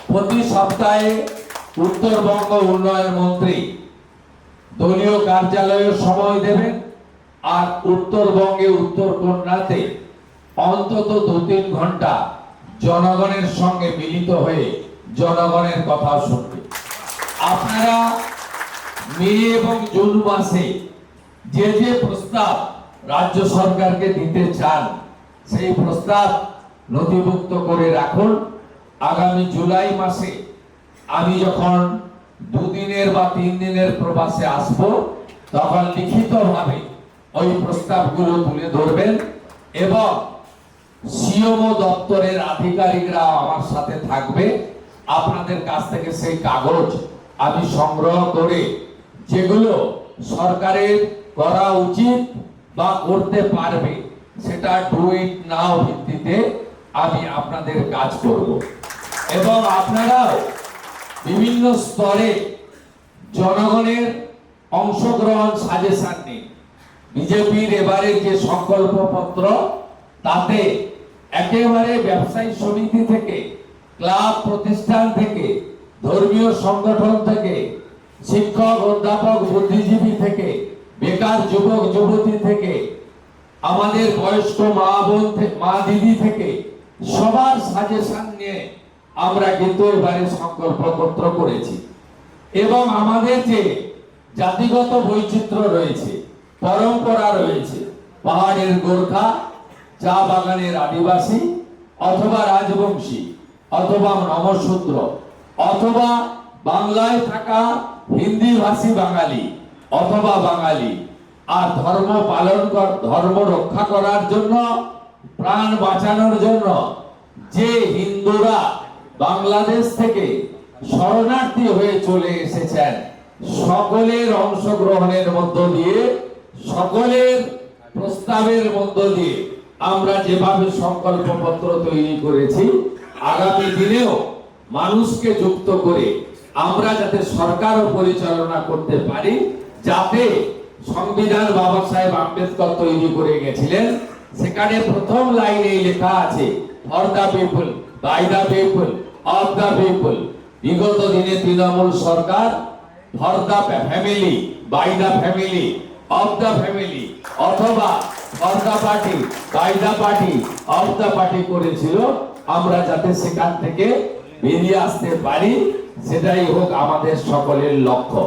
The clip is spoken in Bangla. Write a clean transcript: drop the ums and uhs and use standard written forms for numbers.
প্রতি সপ্তাহে উত্তরবঙ্গ উন্নয়ন মন্ত্রী দলীয় কার্যালয়ে সময় দেবেন আর উত্তরবঙ্গে উত্তরকন্যাতে অন্তত 2-3 ঘন্টা জনগণের সঙ্গে মিলিত হয়ে জনগণের কথা শুনবে। আপনারা মে এবং জুন মাসে যে যে প্রস্তাব রাজ্য সরকারকে দিতে চান সেই প্রস্তাব নথিভুক্ত করে রাখুন। আগামী জুলাই মাসে আমি যখন 2 দিনের বা 3 দিনের প্রবাসে আসব তখন লিখিতভাবে ওই প্রস্তাবগুলো তুলে ধরবেন এবং সিএমও দপ্তরের আধিকারিকরা আমার সাথে থাকবে। আপনাদের কাছ থেকে সেই কাগজ আমি সংগ্রহ করে যেগুলো সরকারের করা উচিত বা করতে পারবে সেটা ডু ইট নাও ভিত্তিতে আমি আপনাদের কাজ করব এবং আপনারাও বিভিন্ন স্তরে জনগণের অংশগ্রহণ সাজেশন নিন। বিজেপির এবারে যে সংকল্পপত্র তাতে একেবারে ব্যবসায়ী সমিতি থেকে, ক্লাব প্রতিষ্ঠান থেকে, ধর্মীয় সংগঠন থেকে, শিক্ষক অধ্যাপক বুদ্ধিজীবী থেকে, বেকার যুবক যুবতী থেকে, আমাদের বয়স্ক মা বোন মা দিদি থেকে সবার সাজেশন নিয়ে আমরা কিন্তু এবারে সংকল্পপত্র করেছি। এবং আমাদের যে জাতিগত বৈচিত্র্য রয়েছে, পরম্পরা রয়েছে, পাহাড়ের গোর্খা, চা বাগানের আদিবাসী অথবা রাজবংশী অথবা নমশূদ্র অথবা বাংলায় থাকা হিন্দি ভাষী বাঙালি অথবা বাঙালি, আর ধর্ম পালন ধর্ম রক্ষা করার জন্য, প্রাণ বাঁচানোর জন্য যে হিন্দুরা বাংলাদেশ থেকে শরণার্থী হয়ে চলে এসেছেন, সকলের অংশগ্রহণের মধ্য দিয়ে, সকলের প্রস্তাবের মধ্য দিয়ে আমরা যেভাবে সংকল্পপত্র তৈরি করেছি, আগামী দিনেও মানুষকে যুক্ত করে আমরা যাতে সরকারও পরিচালনা করতে পারি, যাতে সংবিধান বাবা সাহেব আম্বেদকর তৈরি করে গেছিলেন সেখানে প্রথম লাইনে লেখা আছে for the people, by the people, of the people. বিগত দিনে তৃণমূল সরকার for the family, by the family, of the family অথবা for the party, by the party, of the party করেছিল। আমরা যাতে সেখান থেকে বেরিয়ে আসতে পারি সেটাই হোক আমাদের সকলের লক্ষ্য।